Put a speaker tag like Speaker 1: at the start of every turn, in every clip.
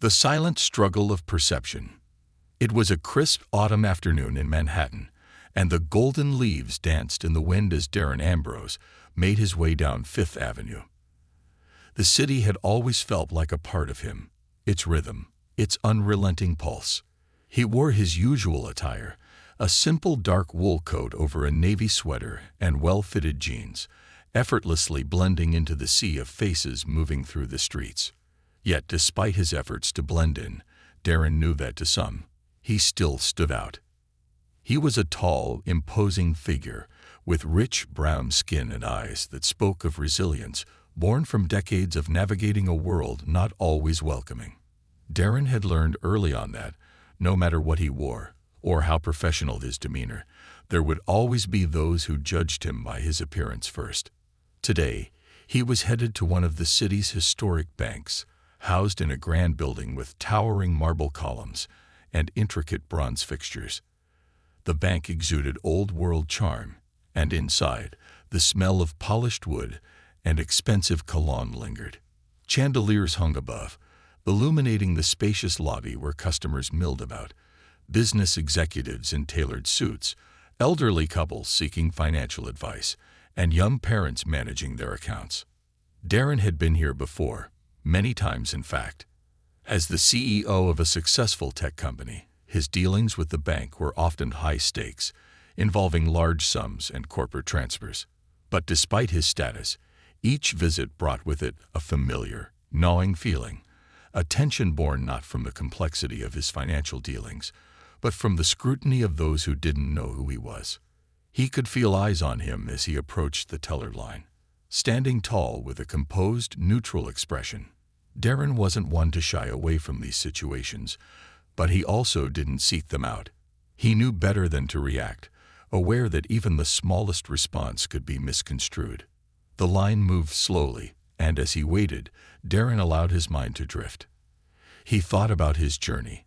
Speaker 1: The silent struggle of perception. It was a crisp autumn afternoon in Manhattan, and the golden leaves danced in the wind as Darren Ambrose made his way down Fifth Avenue. The city had always felt like a part of him, its rhythm, its unrelenting pulse. He wore his usual attire, a simple dark wool coat over a navy sweater and well-fitted jeans, effortlessly blending into the sea of faces moving through the streets. Yet despite his efforts to blend in, Darren knew that to some, he still stood out. He was a tall, imposing figure with rich brown skin and eyes that spoke of resilience, born from decades of navigating a world not always welcoming. Darren had learned early on that, no matter what he wore, or how professional his demeanor, there would always be those who judged him by his appearance first. Today, he was headed to one of the city's historic banks, housed in a grand building with towering marble columns and intricate bronze fixtures. The bank exuded old-world charm, and inside, the smell of polished wood and expensive cologne lingered. Chandeliers hung above, illuminating the spacious lobby where customers milled about, business executives in tailored suits, elderly couples seeking financial advice, and young parents managing their accounts. Darren had been here before, many times in fact. As the CEO of a successful tech company, his dealings with the bank were often high stakes, involving large sums and corporate transfers. But despite his status, each visit brought with it a familiar, gnawing feeling, a tension born not from the complexity of his financial dealings, but from the scrutiny of those who didn't know who he was. He could feel eyes on him as he approached the teller line, standing tall with a composed, neutral expression. Darren wasn't one to shy away from these situations, but he also didn't seek them out. He knew better than to react, aware that even the smallest response could be misconstrued. The line moved slowly, and as he waited, Darren allowed his mind to drift. He thought about his journey,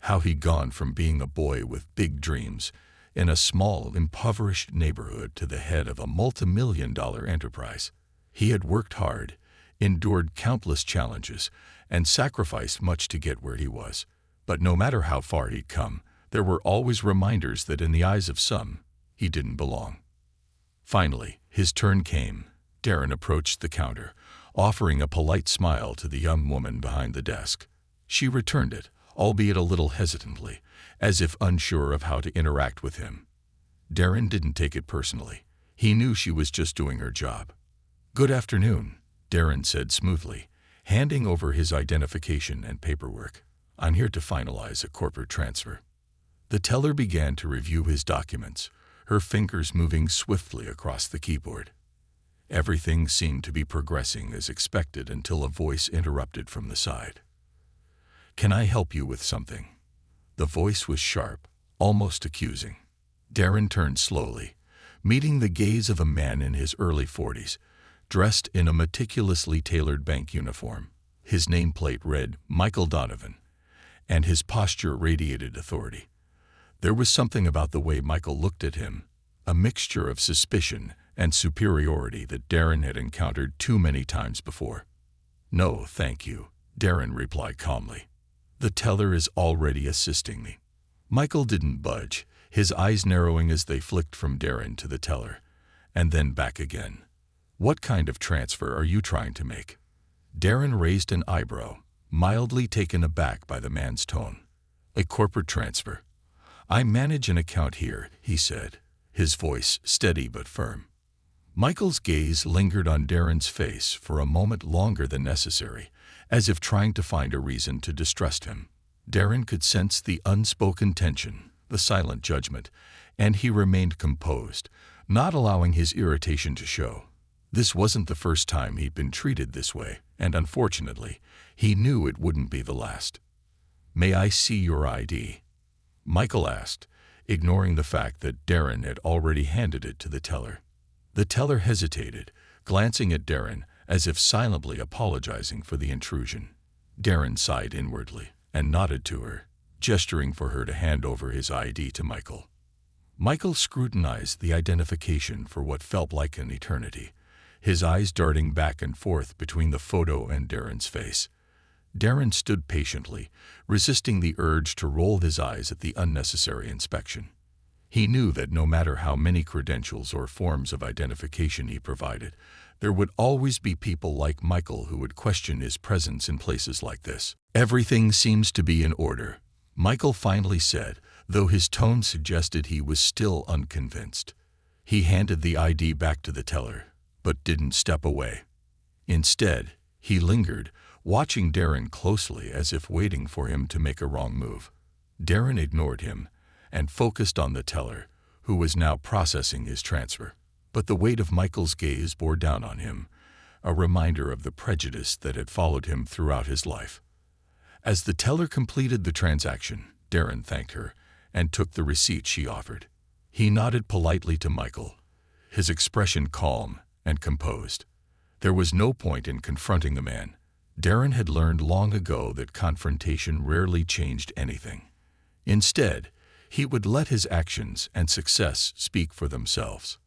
Speaker 1: how he'd gone from being a boy with big dreams in a small, impoverished neighborhood to the head of a multi-million-dollar enterprise. He had worked hard, endured countless challenges, and sacrificed much to get where he was. But no matter how far he'd come, there were always reminders that in the eyes of some, he didn't belong. Finally, his turn came. Darren approached the counter, offering a polite smile to the young woman behind the desk. She returned it, albeit a little hesitantly, as if unsure of how to interact with him. Darren didn't take it personally. He knew she was just doing her job. "Good afternoon," Darren said smoothly, handing over his identification and paperwork. "I'm here to finalize a corporate transfer." The teller began to review his documents, her fingers moving swiftly across the keyboard. Everything seemed to be progressing as expected until a voice interrupted from the side. "Can I help you with something?" The voice was sharp, almost accusing. Darren turned slowly, meeting the gaze of a man in his early 40s, dressed in a meticulously tailored bank uniform. His nameplate read Michael Donovan, and his posture radiated authority. There was something about the way Michael looked at him, a mixture of suspicion and superiority that Darren had encountered too many times before. "No, thank you," Darren replied calmly. "The teller is already assisting me." Michael didn't budge, his eyes narrowing as they flicked from Darren to the teller, and then back again. "What kind of transfer are you trying to make?" Darren raised an eyebrow, mildly taken aback by the man's tone. "A corporate transfer. I manage an account here," he said, his voice steady but firm. Michael's gaze lingered on Darren's face for a moment longer than necessary, as if trying to find a reason to distrust him. Darren could sense the unspoken tension, the silent judgment, and he remained composed, not allowing his irritation to show. This wasn't the first time he'd been treated this way, and unfortunately, he knew it wouldn't be the last. "May I see your ID?" Michael asked, ignoring the fact that Darren had already handed it to the teller. The teller hesitated, glancing at Darren as if silently apologizing for the intrusion. Darren sighed inwardly and nodded to her, gesturing for her to hand over his ID to Michael. Michael scrutinized the identification for what felt like an eternity, his eyes darting back and forth between the photo and Darren's face. Darren stood patiently, resisting the urge to roll his eyes at the unnecessary inspection. He knew that no matter how many credentials or forms of identification he provided, there would always be people like Michael who would question his presence in places like this. "Everything seems to be in order," Michael finally said, though his tone suggested he was still unconvinced. He handed the ID back to the teller, but didn't step away. Instead, he lingered, watching Darren closely as if waiting for him to make a wrong move. Darren ignored him and focused on the teller, who was now processing his transfer. But the weight of Michael's gaze bore down on him, a reminder of the prejudice that had followed him throughout his life. As the teller completed the transaction, Darren thanked her and took the receipt she offered. He nodded politely to Michael, his expression calm and composed. There was no point in confronting the man. Darren had learned long ago that confrontation rarely changed anything. Instead, he would let his actions and success speak for themselves.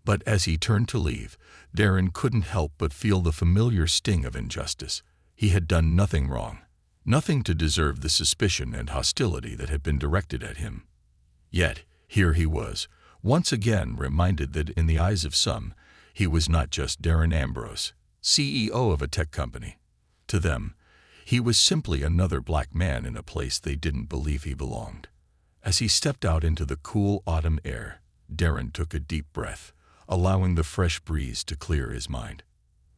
Speaker 1: But as he turned to leave, Darren couldn't help but feel the familiar sting of injustice. He had done nothing wrong, nothing to deserve the suspicion and hostility that had been directed at him. Yet, here he was, once again reminded that in the eyes of some, he was not just Darren Ambrose, CEO of a tech company. To them, he was simply another black man in a place they didn't believe he belonged. As he stepped out into the cool autumn air, Darren took a deep breath, allowing the fresh breeze to clear his mind.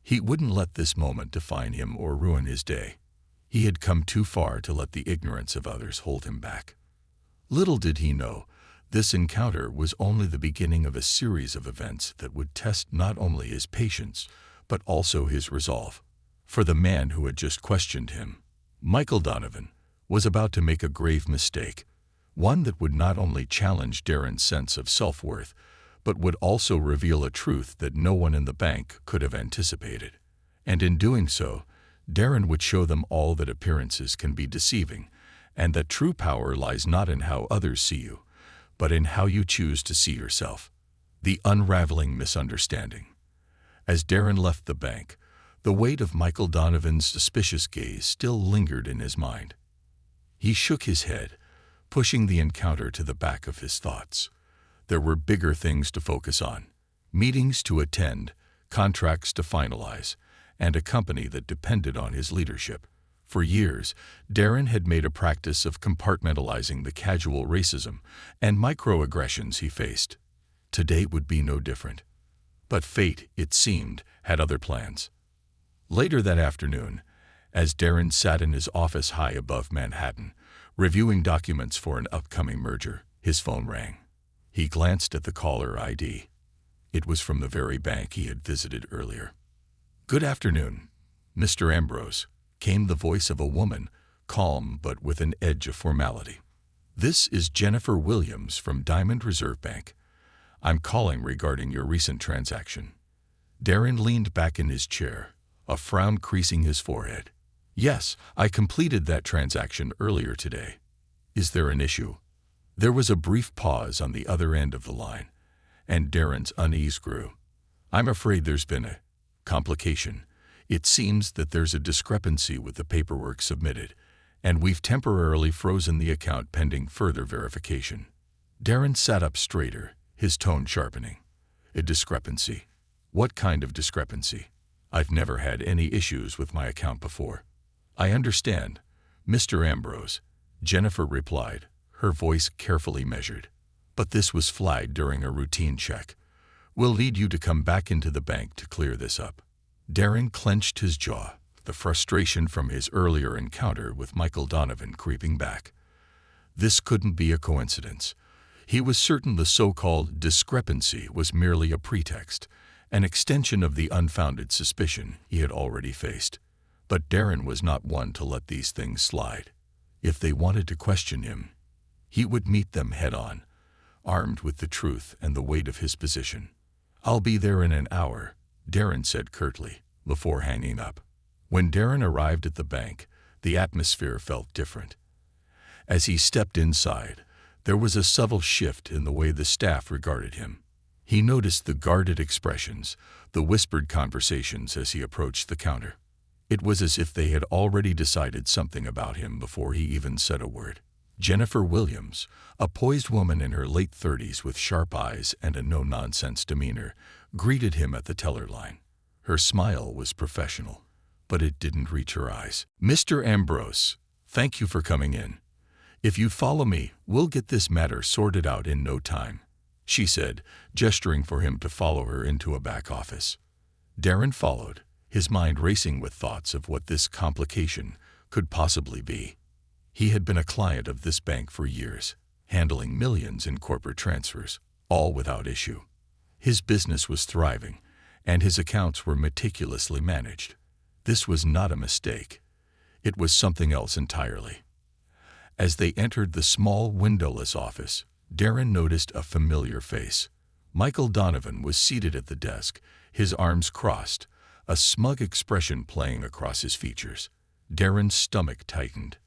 Speaker 1: He wouldn't let this moment define him or ruin his day. He had come too far to let the ignorance of others hold him back. Little did he know, this encounter was only the beginning of a series of events that would test not only his patience, but also his resolve. For the man who had just questioned him, Michael Donovan, was about to make a grave mistake, one that would not only challenge Darren's sense of self-worth, but would also reveal a truth that no one in the bank could have anticipated. And in doing so, Darren would show them all that appearances can be deceiving, and that true power lies not in how others see you, but in how you choose to see yourself. The unraveling misunderstanding. As Darren left the bank, the weight of Michael Donovan's suspicious gaze still lingered in his mind. He shook his head, pushing the encounter to the back of his thoughts. There were bigger things to focus on, meetings to attend, contracts to finalize, and a company that depended on his leadership. For years, Darren had made a practice of compartmentalizing the casual racism and microaggressions he faced. Today would be no different. But fate, it seemed, had other plans. Later that afternoon, as Darren sat in his office high above Manhattan, reviewing documents for an upcoming merger, his phone rang. He glanced at the caller ID. It was from the very bank he had visited earlier. "Good afternoon, Mr. Ambrose," came the voice of a woman, calm but with an edge of formality. "This is Jennifer Williams from Diamond Reserve Bank. I'm calling regarding your recent transaction." Darren leaned back in his chair, a frown creasing his forehead. "Yes, I completed that transaction earlier today. Is there an issue?" There was a brief pause on the other end of the line, and Darren's unease grew. "I'm afraid there's been a complication. It seems that there's a discrepancy with the paperwork submitted, and we've temporarily frozen the account pending further verification." Darren sat up straighter, his tone sharpening. "A discrepancy? What kind of discrepancy? I've never had any issues with my account before." "I understand, Mr. Ambrose," Jennifer replied, her voice carefully measured. "But this was flagged during a routine check. We'll need you to come back into the bank to clear this up." Darren clenched his jaw, the frustration from his earlier encounter with Michael Donovan creeping back. This couldn't be a coincidence. He was certain the so-called discrepancy was merely a pretext, an extension of the unfounded suspicion he had already faced. But Darren was not one to let these things slide. If they wanted to question him, he would meet them head-on, armed with the truth and the weight of his position. "I'll be there in an hour," Darren said curtly, before hanging up. When Darren arrived at the bank, the atmosphere felt different. As he stepped inside, there was a subtle shift in the way the staff regarded him. He noticed the guarded expressions, the whispered conversations as he approached the counter. It was as if they had already decided something about him before he even said a word. Jennifer Williams, a poised woman in her late 30s with sharp eyes and a no-nonsense demeanor, greeted him at the teller line. Her smile was professional, but it didn't reach her eyes. "Mr. Ambrose, thank you for coming in. If you follow me, we'll get this matter sorted out in no time," she said, gesturing for him to follow her into a back office. Darren followed, his mind racing with thoughts of what this complication could possibly be. He had been a client of this bank for years, handling millions in corporate transfers, all without issue. His business was thriving, and his accounts were meticulously managed. This was not a mistake. It was something else entirely. As they entered the small, windowless office, Darren noticed a familiar face. Michael Donovan was seated at the desk, his arms crossed, a smug expression playing across his features. Darren's stomach tightened.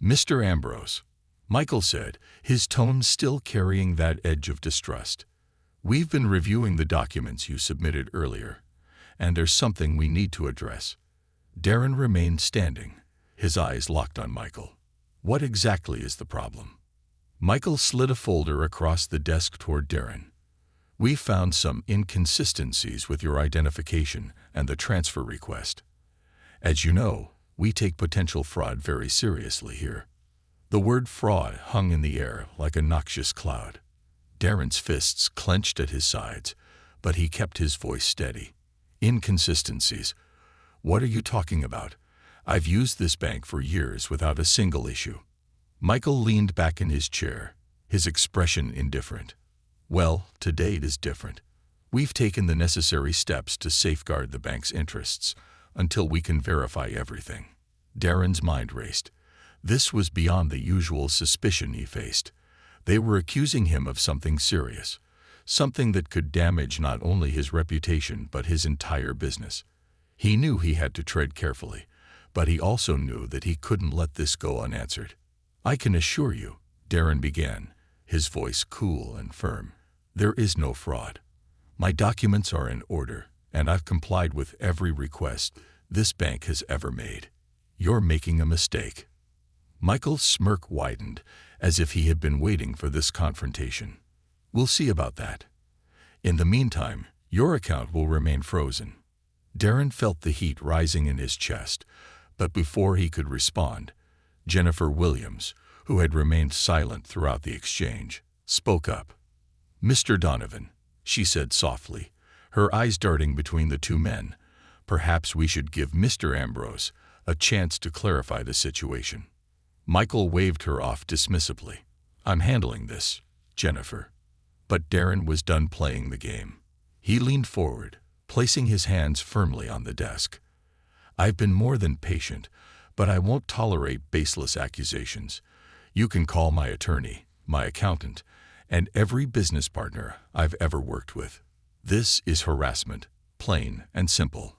Speaker 1: "Mr. Ambrose," Michael said, his tone still carrying that edge of distrust. "We've been reviewing the documents you submitted earlier, and there's something we need to address." Darren remained standing, his eyes locked on Michael. "What exactly is the problem?" Michael slid a folder across the desk toward Darren. "We found some inconsistencies with your identification and the transfer request. As you know, we take potential fraud very seriously here." The word fraud hung in the air like a noxious cloud. Darren's fists clenched at his sides, but he kept his voice steady. "Inconsistencies? What are you talking about? I've used this bank for years without a single issue." Michael leaned back in his chair, his expression indifferent. "Well, to date is different. We've taken the necessary steps to safeguard the bank's interests until we can verify everything." Darren's mind raced. This was beyond the usual suspicion he faced. They were accusing him of something serious, something that could damage not only his reputation but his entire business. He knew he had to tread carefully, but he also knew that he couldn't let this go unanswered. "I can assure you," Darren began, his voice cool and firm, "there is no fraud. My documents are in order, and I've complied with every request this bank has ever made. You're making a mistake." Michael's smirk widened, as if he had been waiting for this confrontation. "We'll see about that. In the meantime, your account will remain frozen." Darren felt the heat rising in his chest, but before he could respond, Jennifer Williams, who had remained silent throughout the exchange, spoke up. "Mr. Donovan," she said softly, her eyes darting between the two men, "perhaps we should give Mr. Ambrose a chance to clarify the situation." Michael waved her off dismissively. "I'm handling this, Jennifer." But Darren was done playing the game. He leaned forward, placing his hands firmly on the desk. "I've been more than patient, but I won't tolerate baseless accusations. You can call my attorney, my accountant, and every business partner I've ever worked with. This is harassment, plain and simple."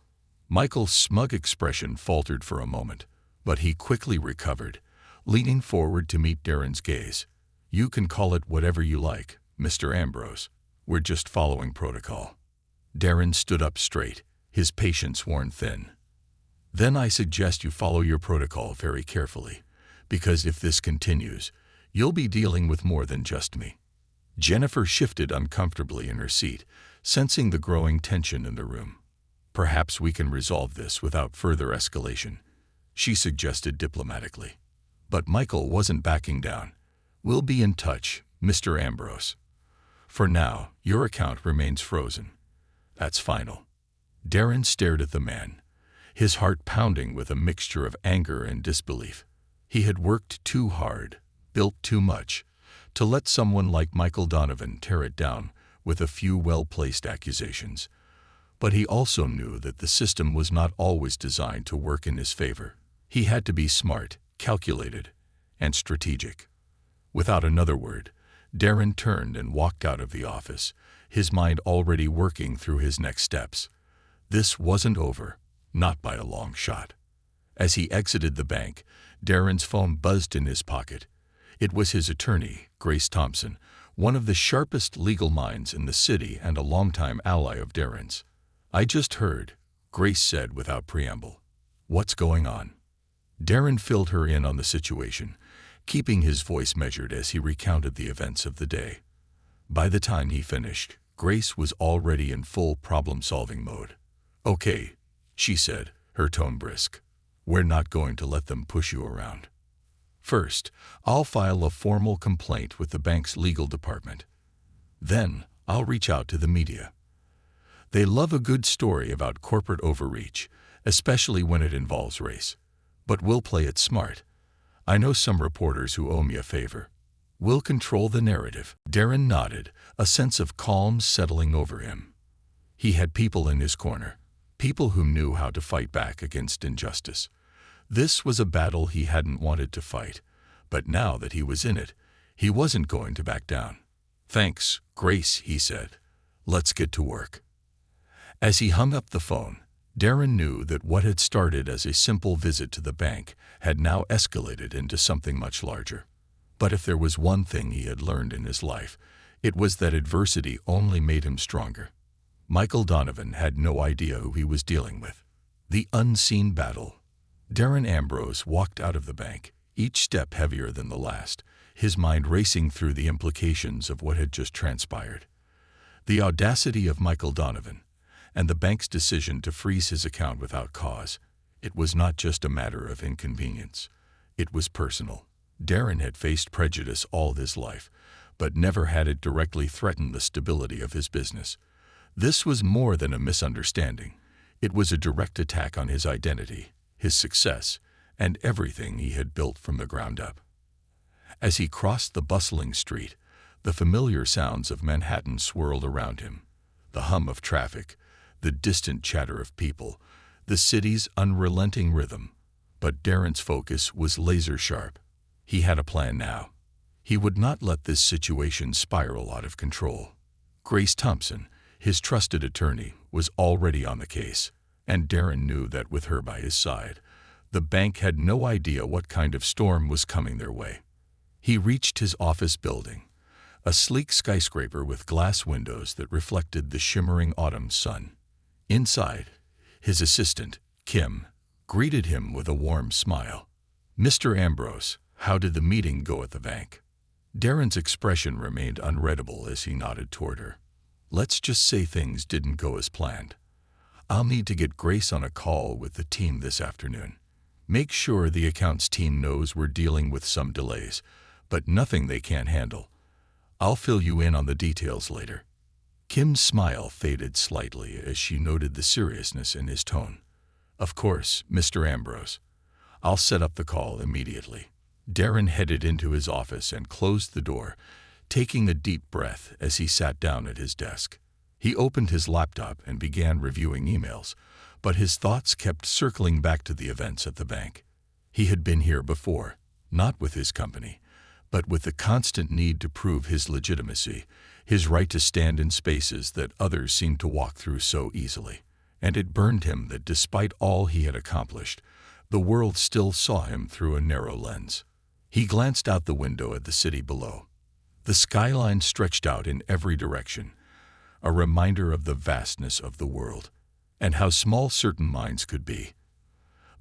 Speaker 1: Michael's smug expression faltered for a moment, but he quickly recovered, leaning forward to meet Darren's gaze. "You can call it whatever you like, Mr. Ambrose. We're just following protocol." Darren stood up straight, his patience worn thin. "Then I suggest you follow your protocol very carefully, because if this continues, you'll be dealing with more than just me." Jennifer shifted uncomfortably in her seat, sensing the growing tension in the room. "Perhaps we can resolve this without further escalation," she suggested diplomatically. But Michael wasn't backing down. "We'll be in touch, Mr. Ambrose. For now, your account remains frozen. That's final." Darren stared at the man, his heart pounding with a mixture of anger and disbelief. He had worked too hard, built too much, to let someone like Michael Donovan tear it down with a few well-placed accusations. But he also knew that the system was not always designed to work in his favor. He had to be smart, calculated, and strategic. Without another word, Darren turned and walked out of the office, his mind already working through his next steps. This wasn't over, not by a long shot. As he exited the bank, Darren's phone buzzed in his pocket. It was his attorney, Grace Thompson, one of the sharpest legal minds in the city and a longtime ally of Darren's. "I just heard," Grace said without preamble. What's going on? Darren filled her in on the situation, keeping his voice measured as he recounted the events of the day. By the time he finished, Grace was already in full problem-solving mode. "Okay," she said, her tone brisk. "We're not going to let them push you around. First, I'll file a formal complaint with the bank's legal department. Then, I'll reach out to the media. They love a good story about corporate overreach, especially when it involves race. But we'll play it smart. I know some reporters who owe me a favor. We'll control the narrative." Darren nodded, a sense of calm settling over him. He had people in his corner, people who knew how to fight back against injustice. This was a battle he hadn't wanted to fight, but now that he was in it, he wasn't going to back down. "Thanks, Grace," he said. "Let's get to work." As he hung up the phone, Darren knew that what had started as a simple visit to the bank had now escalated into something much larger. But if there was one thing he had learned in his life, it was that adversity only made him stronger. Michael Donovan had no idea who he was dealing with. The unseen battle. Darren Ambrose walked out of the bank, each step heavier than the last, his mind racing through the implications of what had just transpired. The audacity of Michael Donovan, and the bank's decision to freeze his account without cause. It was not just a matter of inconvenience. It was personal. Darren had faced prejudice all his life, but never had it directly threaten the stability of his business. This was more than a misunderstanding. It was a direct attack on his identity, his success, and everything he had built from the ground up. As he crossed the bustling street, the familiar sounds of Manhattan swirled around him. The hum of traffic, the distant chatter of people, the city's unrelenting rhythm. But Darren's focus was laser-sharp. He had a plan now. He would not let this situation spiral out of control. Grace Thompson, his trusted attorney, was already on the case, and Darren knew that with her by his side, the bank had no idea what kind of storm was coming their way. He reached his office building, a sleek skyscraper with glass windows that reflected the shimmering autumn sun. Inside, his assistant, Kim, greeted him with a warm smile. "Mr. Ambrose, how did the meeting go at the bank?" Darren's expression remained unreadable as he nodded toward her. "Let's just say things didn't go as planned. I'll need to get Grace on a call with the team this afternoon. Make sure the accounts team knows we're dealing with some delays, but nothing they can't handle. I'll fill you in on the details later." Kim's smile faded slightly as she noted the seriousness in his tone. "Of course, Mr. Ambrose. I'll set up the call immediately." Darren headed into his office and closed the door, taking a deep breath as he sat down at his desk. He opened his laptop and began reviewing emails, but his thoughts kept circling back to the events at the bank. He had been here before, not with his company, but with the constant need to prove his legitimacy, his right to stand in spaces that others seemed to walk through so easily. And it burned him that despite all he had accomplished, the world still saw him through a narrow lens. He glanced out the window at the city below. The skyline stretched out in every direction, a reminder of the vastness of the world, and how small certain minds could be.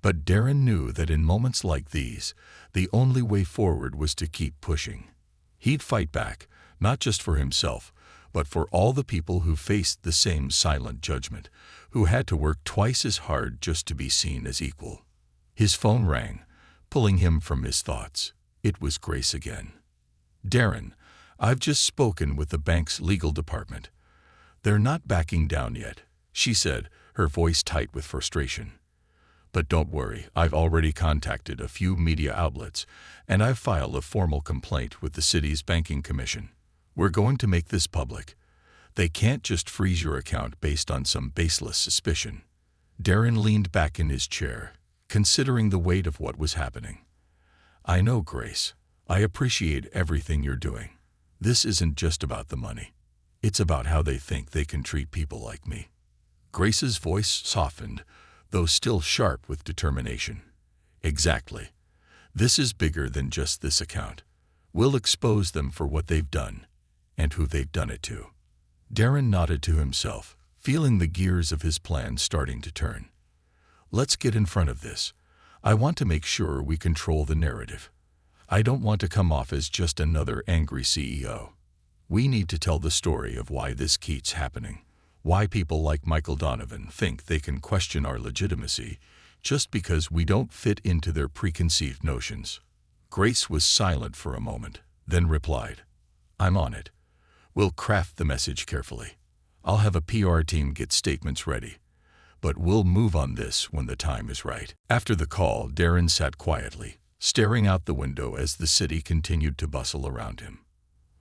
Speaker 1: But Darren knew that in moments like these, the only way forward was to keep pushing. He'd fight back, not just for himself, but for all the people who faced the same silent judgment, who had to work twice as hard just to be seen as equal. His phone rang, pulling him from his thoughts. It was Grace again. "Darren, I've just spoken with the bank's legal department. They're not backing down yet," she said, her voice tight with frustration. "But don't worry, I've already contacted a few media outlets, and I've filed a formal complaint with the city's banking commission. We're going to make this public. They can't just freeze your account based on some baseless suspicion." Darren leaned back in his chair, considering the weight of what was happening. "I know, Grace. I appreciate everything you're doing. This isn't just about the money. It's about how they think they can treat people like me." Grace's voice softened, though still sharp with determination. "Exactly. This is bigger than just this account. We'll expose them for what they've done, and who they've done it to." Darren nodded to himself, feeling the gears of his plan starting to turn. Let's get in front of this. I want to make sure we control the narrative. I don't want to come off as just another angry CEO. We need to tell the story of why this keeps happening. Why people like Michael Donovan think they can question our legitimacy just because we don't fit into their preconceived notions. Grace was silent for a moment, then replied, "I'm on it. We'll craft the message carefully. I'll have a PR team get statements ready. But we'll move on this when the time is right." After the call, Darren sat quietly, staring out the window as the city continued to bustle around him.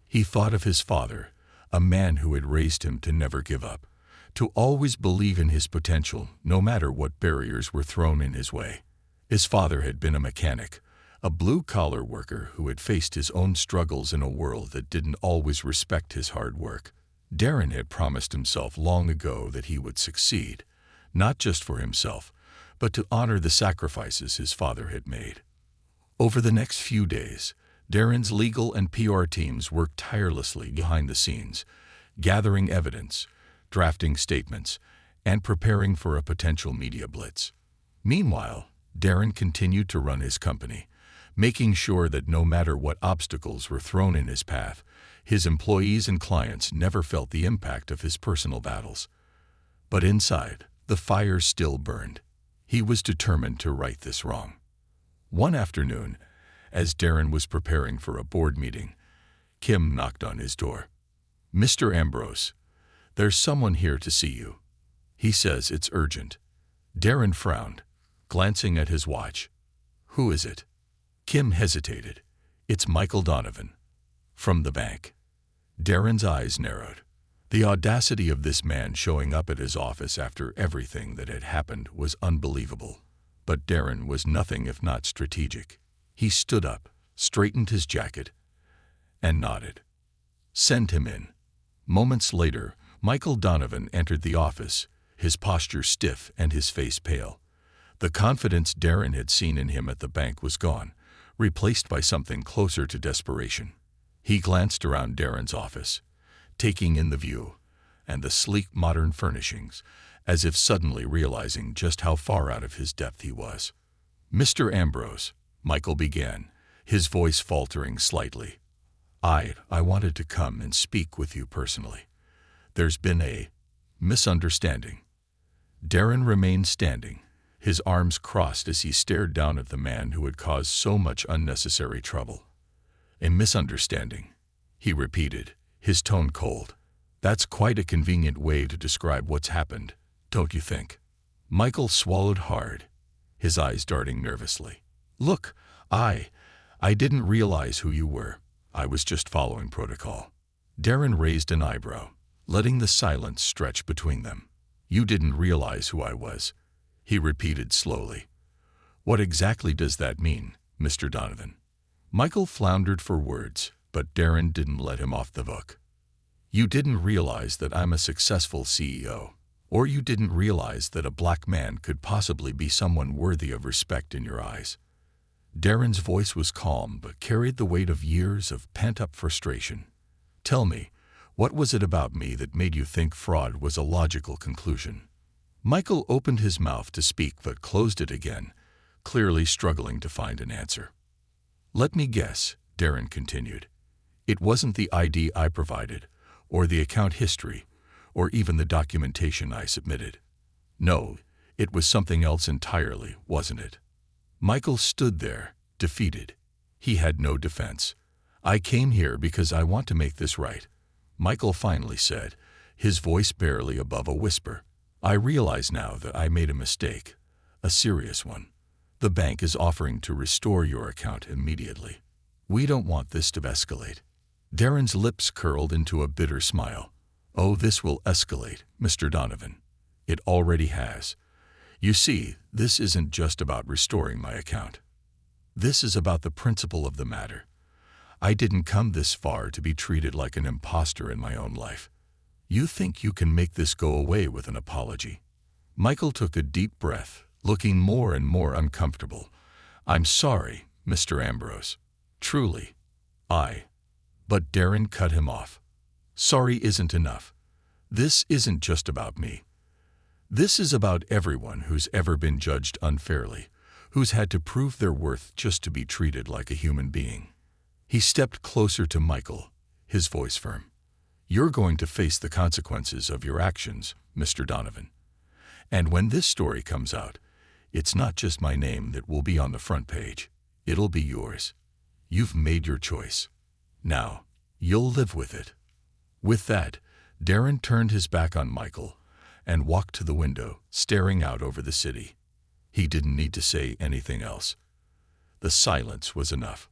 Speaker 1: He thought of his father, a man who had raised him to never give up, to always believe in his potential no matter what barriers were thrown in his way. His father had been a mechanic, a blue-collar worker who had faced his own struggles in a world that didn't always respect his hard work. Darren had promised himself long ago that he would succeed, not just for himself, but to honor the sacrifices his father had made. Over the next few days, Darren's legal and PR teams worked tirelessly behind the scenes, gathering evidence, drafting statements, and preparing for a potential media blitz. Meanwhile, Darren continued to run his company, making sure that no matter what obstacles were thrown in his path, his employees and clients never felt the impact of his personal battles. But inside, the fire still burned. He was determined to right this wrong. One afternoon, as Darren was preparing for a board meeting, Kim knocked on his door. "Mr. Ambrose, there's someone here to see you. He says it's urgent." Darren frowned, glancing at his watch. "Who is it?" Kim hesitated. "It's Michael Donovan, from the bank." Darren's eyes narrowed. The audacity of this man showing up at his office after everything that had happened was unbelievable. But Darren was nothing if not strategic. He stood up, straightened his jacket, and nodded. "Send him in." Moments later, Michael Donovan entered the office, his posture stiff and his face pale. The confidence Darren had seen in him at the bank was gone, replaced by something closer to desperation. He glanced around Darren's office, taking in the view and the sleek modern furnishings, as if suddenly realizing just how far out of his depth he was. "Mr. Ambrose," Michael began, his voice faltering slightly, I wanted to come and speak with you personally. There's been a misunderstanding." Darren remained standing, his arms crossed as he stared down at the man who had caused so much unnecessary trouble. "A misunderstanding," he repeated, his tone cold. "That's quite a convenient way to describe what's happened, don't you think?" Michael swallowed hard, his eyes darting nervously. "Look, I didn't realize who you were. I was just following protocol." Darren raised an eyebrow, letting the silence stretch between them. "You didn't realize who I was," he repeated slowly. "What exactly does that mean, Mr. Donovan?" Michael floundered for words, but Darren didn't let him off the hook. "You didn't realize that I'm a successful CEO, or you didn't realize that a black man could possibly be someone worthy of respect in your eyes." Darren's voice was calm but carried the weight of years of pent-up frustration. "Tell me, what was it about me that made you think fraud was a logical conclusion?" Michael opened his mouth to speak but closed it again, clearly struggling to find an answer. "Let me guess," Darren continued. "It wasn't the ID I provided, or the account history, or even the documentation I submitted. No, it was something else entirely, wasn't it?" Michael stood there, defeated. He had no defense. "I came here because I want to make this right," Michael finally said, his voice barely above a whisper. "I realize now that I made a mistake, a serious one. The bank is offering to restore your account immediately. We don't want this to escalate." Darren's lips curled into a bitter smile. "Oh, this will escalate, Mr. Donovan. It already has. You see, this isn't just about restoring my account. This is about the principle of the matter. I didn't come this far to be treated like an imposter in my own life. You think you can make this go away with an apology?" Michael took a deep breath, looking more and more uncomfortable. "I'm sorry, Mr. Ambrose. Truly, But Darren cut him off. "Sorry isn't enough. This isn't just about me. This is about everyone who's ever been judged unfairly, who's had to prove their worth just to be treated like a human being. He stepped closer to Michael, his voice firm. "You're going to face the consequences of your actions, Mr. Donovan. And when this story comes out, it's not just my name that will be on the front page. It'll be yours. You've made your choice. Now, you'll live with it." With that, Darren turned his back on Michael and walked to the window, staring out over the city. He didn't need to say anything else. The silence was enough.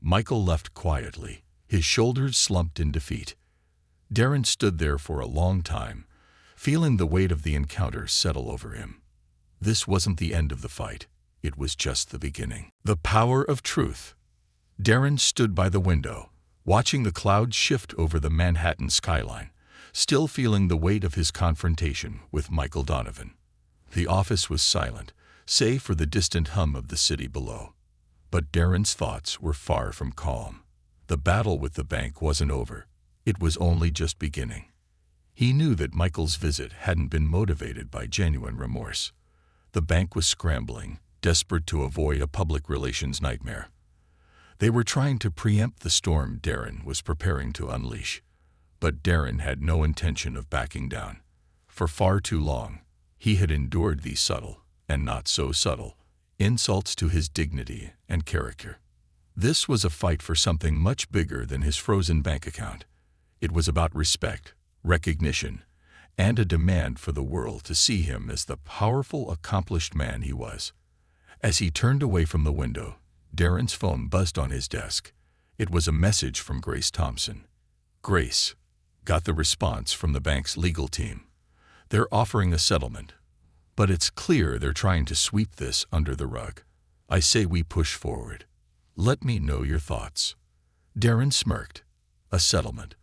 Speaker 1: Michael left quietly, his shoulders slumped in defeat. Darren stood there for a long time, feeling the weight of the encounter settle over him. This wasn't the end of the fight. It was just the beginning. The power of truth. Darren stood by the window, watching the clouds shift over the Manhattan skyline, still feeling the weight of his confrontation with Michael Donovan. The office was silent, save for the distant hum of the city below. But Darren's thoughts were far from calm. The battle with the bank wasn't over. It was only just beginning. He knew that Michael's visit hadn't been motivated by genuine remorse. The bank was scrambling, desperate to avoid a public relations nightmare. They were trying to preempt the storm Darren was preparing to unleash. But Darren had no intention of backing down. For far too long, he had endured these subtle, and not so subtle, insults to his dignity and character. This was a fight for something much bigger than his frozen bank account. It was about respect, recognition, and a demand for the world to see him as the powerful, accomplished man he was. As he turned away from the window, Darren's phone buzzed on his desk. It was a message from Grace Thompson. Grace got the response from the bank's legal team. They're offering a settlement, but it's clear they're trying to sweep this under the rug. I say we push forward. Let me know your thoughts. Darren smirked. A settlement.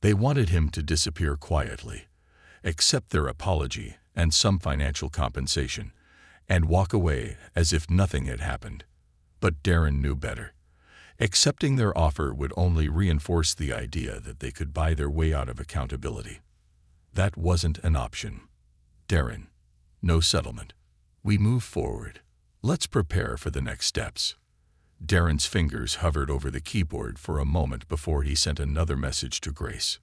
Speaker 1: They wanted him to disappear quietly, accept their apology and some financial compensation, and walk away as if nothing had happened. But Darren knew better. Accepting their offer would only reinforce the idea that they could buy their way out of accountability. That wasn't an option. Darren, no settlement. We move forward. Let's prepare for the next steps. Darren's fingers hovered over the keyboard for a moment before he sent another message to Grace.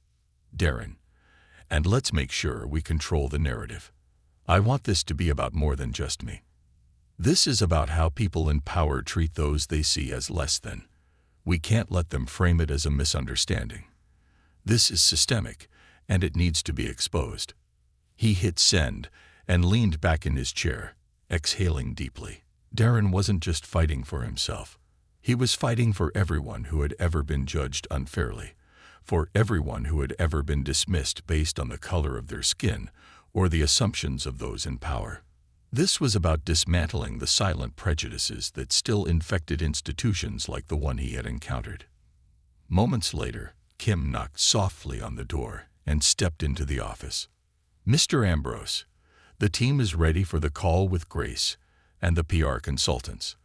Speaker 1: Darren, and let's make sure we control the narrative. I want this to be about more than just me. This is about how people in power treat those they see as less than. We can't let them frame it as a misunderstanding. This is systemic, and it needs to be exposed. He hit send and leaned back in his chair, exhaling deeply. Darren wasn't just fighting for himself. He was fighting for everyone who had ever been judged unfairly, for everyone who had ever been dismissed based on the color of their skin or the assumptions of those in power. This was about dismantling the silent prejudices that still infected institutions like the one he had encountered. Moments later, Kim knocked softly on the door and stepped into the office. "Mr. Ambrose, the team is ready for the call with Grace and the PR consultants.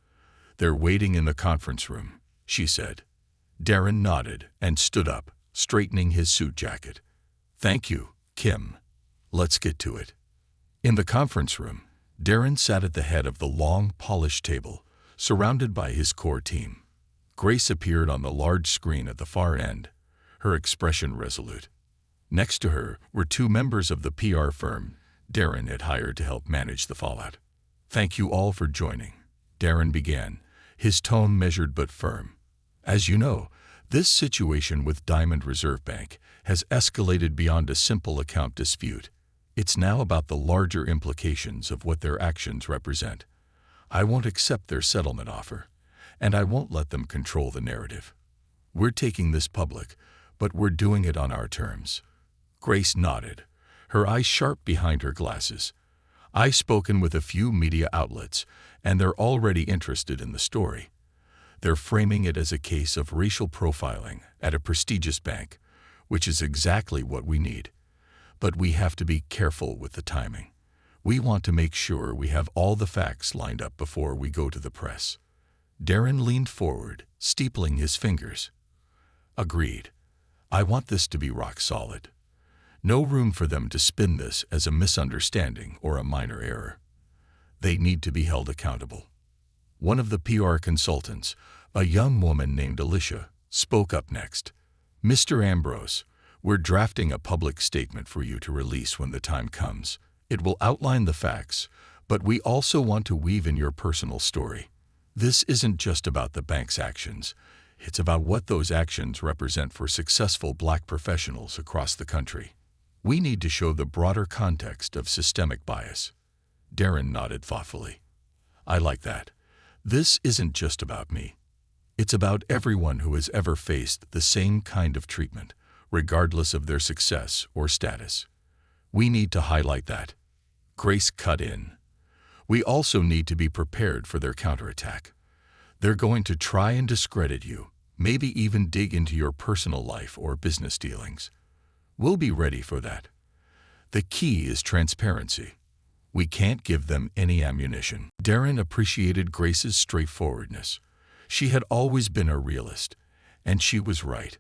Speaker 1: They're waiting in the conference room," she said. Darren nodded and stood up, straightening his suit jacket. "Thank you, Kim. Let's get to it." In the conference room, Darren sat at the head of the long, polished table, surrounded by his core team. Grace appeared on the large screen at the far end, her expression resolute. Next to her were two members of the PR firm Darren had hired to help manage the fallout. "Thank you all for joining," Darren began, his tone measured but firm. "As you know, this situation with Diamond Reserve Bank has escalated beyond a simple account dispute. It's now about the larger implications of what their actions represent. I won't accept their settlement offer, and I won't let them control the narrative. We're taking this public, but we're doing it on our terms." Grace nodded, her eyes sharp behind her glasses. "I've spoken with a few media outlets, and they're already interested in the story. They're framing it as a case of racial profiling at a prestigious bank, which is exactly what we need. But we have to be careful with the timing. We want to make sure we have all the facts lined up before we go to the press." Darren leaned forward, steepling his fingers. "Agreed. I want this to be rock solid. No room for them to spin this as a misunderstanding or a minor error. They need to be held accountable. One of the PR consultants, a young woman named Alicia, spoke up next. "Mr. Ambrose, we're drafting a public statement for you to release when the time comes. It will outline the facts, but we also want to weave in your personal story. This isn't just about the bank's actions. It's about what those actions represent for successful Black professionals across the country. We need to show the broader context of systemic bias." Darren nodded thoughtfully. "I like that. This isn't just about me. It's about everyone who has ever faced the same kind of treatment, regardless of their success or status. We need to highlight that." Grace cut in. "We also need to be prepared for their counterattack. They're going to try and discredit you, maybe even dig into your personal life or business dealings. We'll be ready for that. The key is transparency. We can't give them any ammunition." Darren appreciated Grace's straightforwardness. She had always been a realist, and she was right.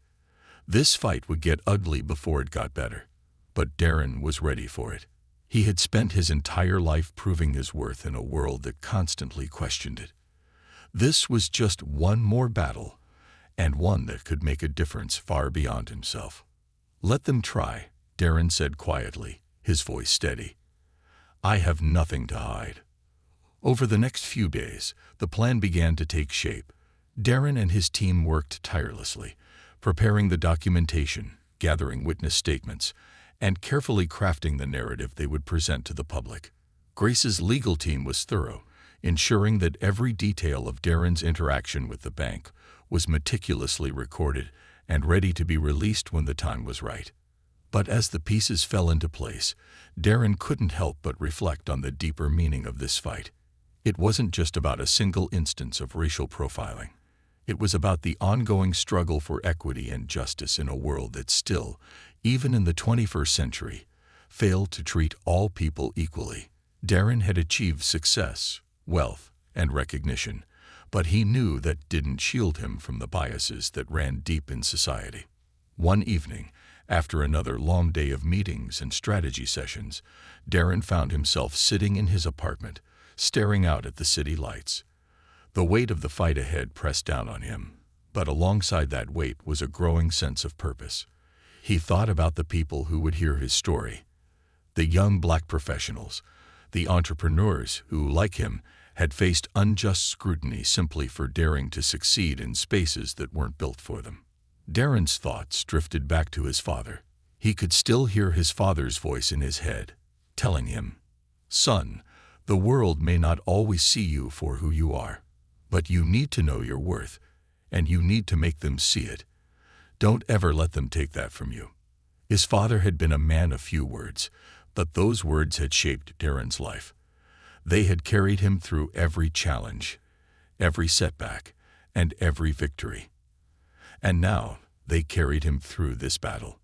Speaker 1: This fight would get ugly before it got better, but Darren was ready for it. He had spent his entire life proving his worth in a world that constantly questioned it. This was just one more battle, and one that could make a difference far beyond himself. "Let them try," Darren said quietly, his voice steady. "I have nothing to hide." Over the next few days, the plan began to take shape. Darren and his team worked tirelessly, preparing the documentation, gathering witness statements, and carefully crafting the narrative they would present to the public. Grace's legal team was thorough, ensuring that every detail of Darren's interaction with the bank was meticulously recorded and ready to be released when the time was right. But as the pieces fell into place, Darren couldn't help but reflect on the deeper meaning of this fight. It wasn't just about a single instance of racial profiling. It was about the ongoing struggle for equity and justice in a world that still, even in the 21st century, failed to treat all people equally. Darren had achieved success, wealth, and recognition, but he knew that didn't shield him from the biases that ran deep in society. One evening, after another long day of meetings and strategy sessions, Darren found himself sitting in his apartment, staring out at the city lights. The weight of the fight ahead pressed down on him, but alongside that weight was a growing sense of purpose. He thought about the people who would hear his story, the young Black professionals, the entrepreneurs who, like him, had faced unjust scrutiny simply for daring to succeed in spaces that weren't built for them. Darren's thoughts drifted back to his father. He could still hear his father's voice in his head, telling him, "Son, the world may not always see you for who you are, but you need to know your worth, and you need to make them see it. Don't ever let them take that from you." His father had been a man of few words, but those words had shaped Darren's life. They had carried him through every challenge, every setback, and every victory. And now they carried him through this battle.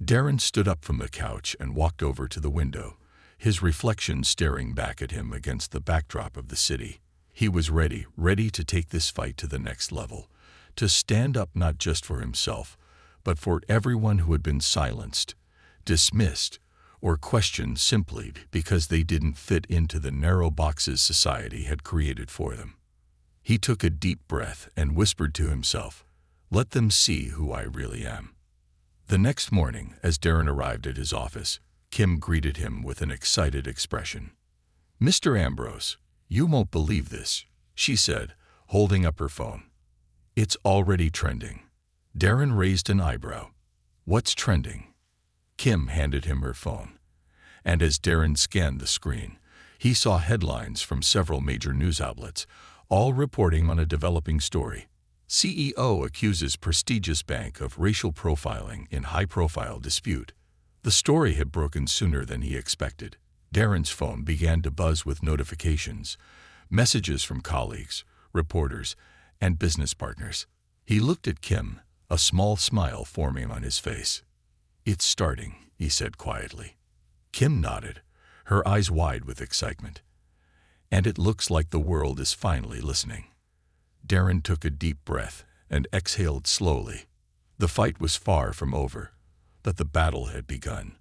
Speaker 1: Darren stood up from the couch and walked over to the window, his reflection staring back at him against the backdrop of the city. He was ready to take this fight to the next level, to stand up not just for himself, but for everyone who had been silenced, dismissed, or questioned simply because they didn't fit into the narrow boxes society had created for them. He took a deep breath and whispered to himself, "Let them see who I really am." The next morning, as Darren arrived at his office, Kim greeted him with an excited expression. "Mr. Ambrose, you won't believe this," she said, holding up her phone. "It's already trending." Darren raised an eyebrow. "What's trending?" Kim handed him her phone, and as Darren scanned the screen, he saw headlines from several major news outlets, all reporting on a developing story. CEO accuses prestigious bank of racial profiling in high-profile dispute. The story had broken sooner than he expected. Darren's phone began to buzz with notifications, messages from colleagues, reporters, and business partners. He looked at Kim, a small smile forming on his face. "It's starting," he said quietly. Kim nodded, her eyes wide with excitement. "And it looks like the world is finally listening." Darren took a deep breath and exhaled slowly. The fight was far from over, but the battle had begun.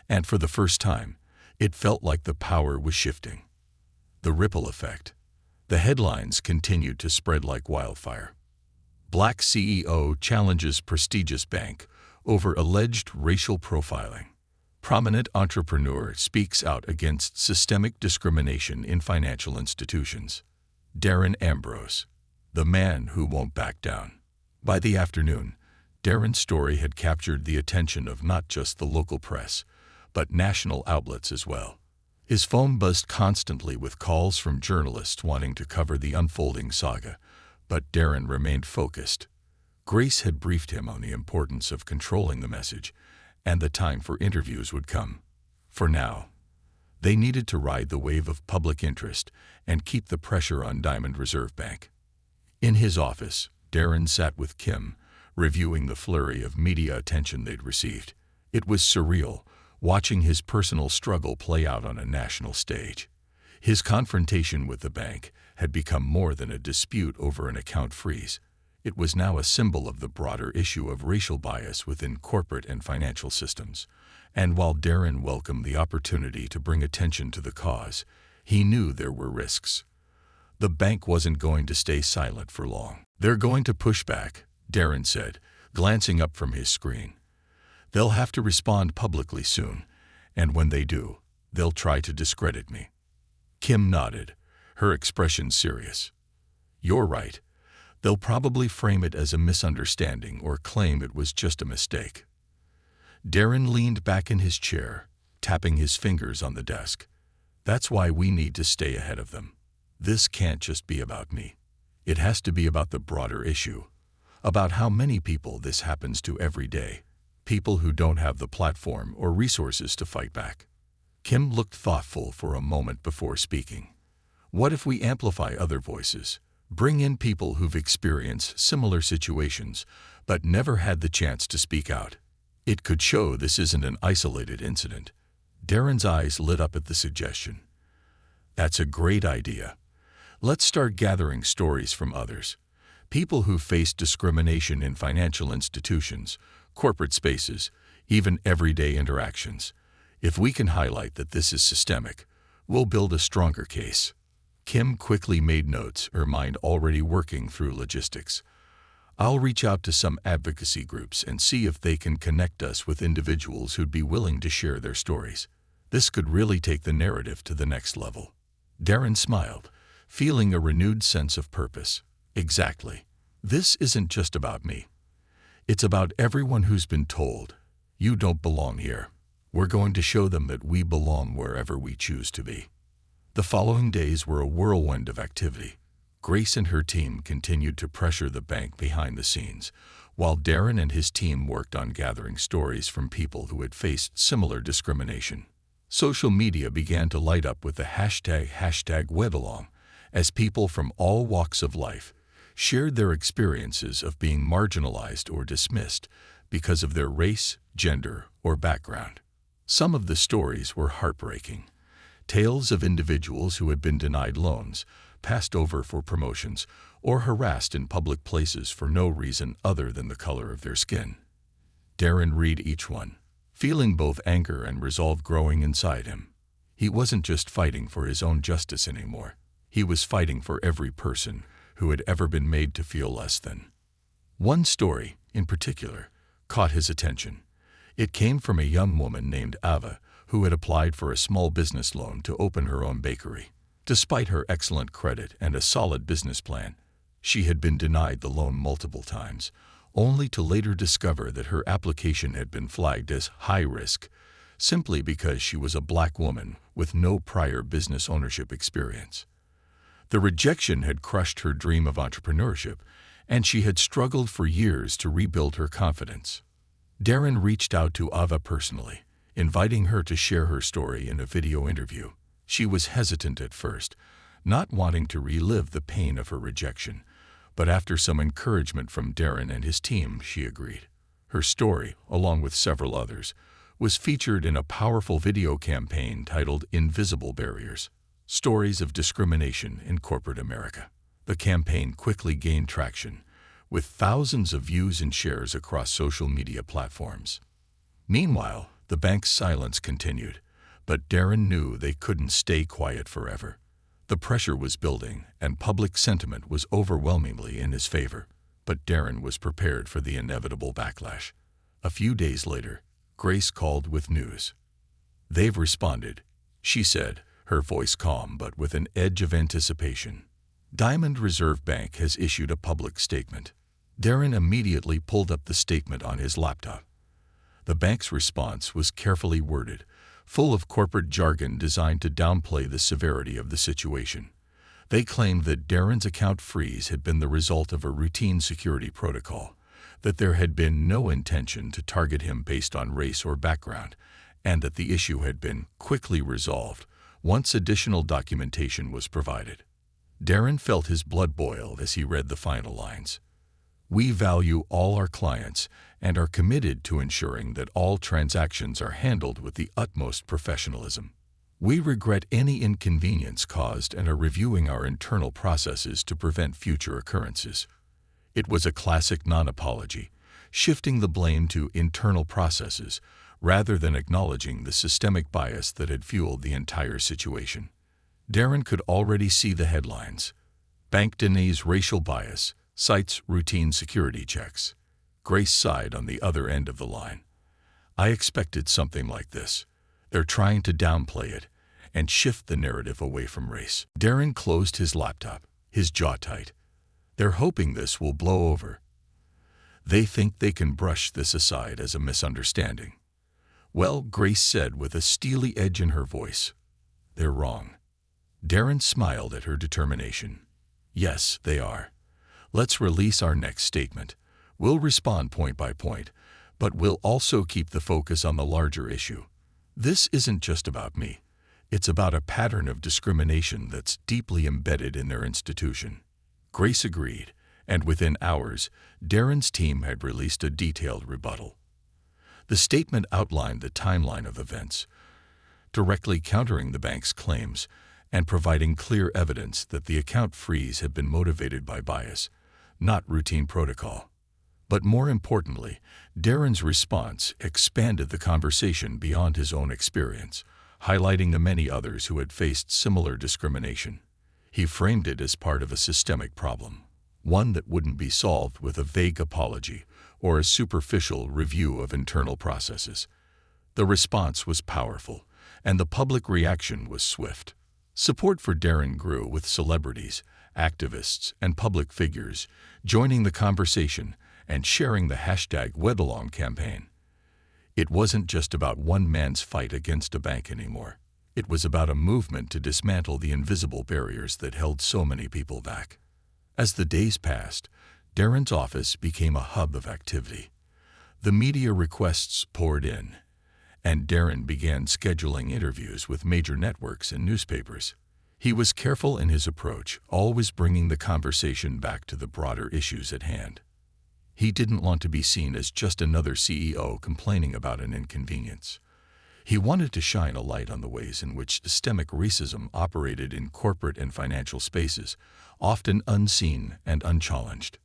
Speaker 1: And for the first time, it felt like the power was shifting. The ripple effect. The headlines continued to spread like wildfire. Black CEO challenges prestigious bank over alleged racial profiling. Prominent entrepreneur speaks out against systemic discrimination in financial institutions. Darren Ambrose, the man who won't back down. By the afternoon, Darren's story had captured the attention of not just the local press, but national outlets as well. His phone buzzed constantly with calls from journalists wanting to cover the unfolding saga, but Darren remained focused. Grace had briefed him on the importance of controlling the message, and the time for interviews would come. For now, they needed to ride the wave of public interest and keep the pressure on Diamond Reserve Bank. In his office, Darren sat with Kim, reviewing the flurry of media attention they'd received. It was surreal, watching his personal struggle play out on a national stage. His confrontation with the bank had become more than a dispute over an account freeze. It was now a symbol of the broader issue of racial bias within corporate and financial systems. And while Darren welcomed the opportunity to bring attention to the cause, he knew there were risks. The bank wasn't going to stay silent for long. "They're going to push back," Darren said, glancing up from his screen. "They'll have to respond publicly soon, and when they do, they'll try to discredit me." Kim nodded, her expression serious. "You're right. They'll probably frame it as a misunderstanding or claim it was just a mistake." Darren leaned back in his chair, tapping his fingers on the desk. "That's why we need to stay ahead of them. This can't just be about me. It has to be about the broader issue, about how many people this happens to every day, people who don't have the platform or resources to fight back." Kim looked thoughtful for a moment before speaking. "What if we amplify other voices? Bring in people who've experienced similar situations, but never had the chance to speak out. It could show this isn't an isolated incident." Darren's eyes lit up at the suggestion. "That's a great idea. Let's start gathering stories from others. People who faced discrimination in financial institutions, corporate spaces, even everyday interactions. If we can highlight that this is systemic, we'll build a stronger case." Kim quickly made notes, her mind already working through logistics. "I'll reach out to some advocacy groups and see if they can connect us with individuals who'd be willing to share their stories. This could really take the narrative to the next level." Darren smiled, feeling a renewed sense of purpose. "Exactly. This isn't just about me. It's about everyone who's been told, 'You don't belong here.' We're going to show them that we belong wherever we choose to be." The following days were a whirlwind of activity. Grace and her team continued to pressure the bank behind the scenes, while Darren and his team worked on gathering stories from people who had faced similar discrimination. Social media began to light up with the hashtag #WebAlong, as people from all walks of life shared their experiences of being marginalized or dismissed because of their race, gender, or background. Some of the stories were heartbreaking. Tales of individuals who had been denied loans, passed over for promotions, or harassed in public places for no reason other than the color of their skin. Darren read each one, feeling both anger and resolve growing inside him. He wasn't just fighting for his own justice anymore. He was fighting for every person who had ever been made to feel less than. One story, in particular, caught his attention. It came from a young woman named Ava, who had applied for a small business loan to open her own bakery. Despite her excellent credit and a solid business plan, she had been denied the loan multiple times, only to later discover that her application had been flagged as high risk, simply because she was a black woman with no prior business ownership experience. The rejection had crushed her dream of entrepreneurship, and she had struggled for years to rebuild her confidence. Darren reached out to Ava personally, inviting her to share her story in a video interview. She was hesitant at first, not wanting to relive the pain of her rejection, but after some encouragement from Darren and his team, she agreed. Her story, along with several others, was featured in a powerful video campaign titled "Invisible Barriers: Stories of Discrimination in Corporate America." The campaign quickly gained traction, with thousands of views and shares across social media platforms. Meanwhile, The bank's silence continued, but Darren knew they couldn't stay quiet forever. The pressure was building, and public sentiment was overwhelmingly in his favor, but Darren was prepared for the inevitable backlash. A few days later, Grace called with news. "They've responded," she said, her voice calm but with an edge of anticipation. "Diamond Reserve Bank has issued a public statement." Darren immediately pulled up the statement on his laptop. The bank's response was carefully worded, full of corporate jargon designed to downplay the severity of the situation. They claimed that Darren's account freeze had been the result of a routine security protocol, that there had been no intention to target him based on race or background, and that the issue had been quickly resolved once additional documentation was provided. Darren felt his blood boil as he read the final lines. "We value all our clients and are committed to ensuring that all transactions are handled with the utmost professionalism. We regret any inconvenience caused and are reviewing our internal processes to prevent future occurrences." It was a classic non-apology, shifting the blame to internal processes rather than acknowledging the systemic bias that had fueled the entire situation. Darren could already see the headlines. "Bank denies racial bias, cites routine security checks." Grace sighed on the other end of the line. "I expected something like this. They're trying to downplay it and shift the narrative away from race." Darren closed his laptop, his jaw tight. "They're hoping this will blow over. They think they can brush this aside as a misunderstanding." "Well," Grace said with a steely edge in her voice, "they're wrong." Darren smiled at her determination. "Yes, they are. Let's release our next statement. We'll respond point by point, but we'll also keep the focus on the larger issue. This isn't just about me. It's about a pattern of discrimination that's deeply embedded in their institution." Grace agreed, and within hours, Darren's team had released a detailed rebuttal. The statement outlined the timeline of events, directly countering the bank's claims and providing clear evidence that the account freeze had been motivated by bias, not routine protocol. But more importantly, Darren's response expanded the conversation beyond his own experience, highlighting the many others who had faced similar discrimination. He framed it as part of a systemic problem, one that wouldn't be solved with a vague apology or a superficial review of internal processes. The response was powerful, and the public reaction was swift. Support for Darren grew with celebrities, activists, and public figures joining the conversation and sharing the #WedAlong campaign. It wasn't just about one man's fight against a bank anymore. It was about a movement to dismantle the invisible barriers that held so many people back. As the days passed, Darren's office became a hub of activity. The media requests poured in, and Darren began scheduling interviews with major networks and newspapers. He was careful in his approach, always bringing the conversation back to the broader issues at hand. He didn't want to be seen as just another CEO complaining about an inconvenience. He wanted to shine a light on the ways in which systemic racism operated in corporate and financial spaces, often unseen and unchallenged.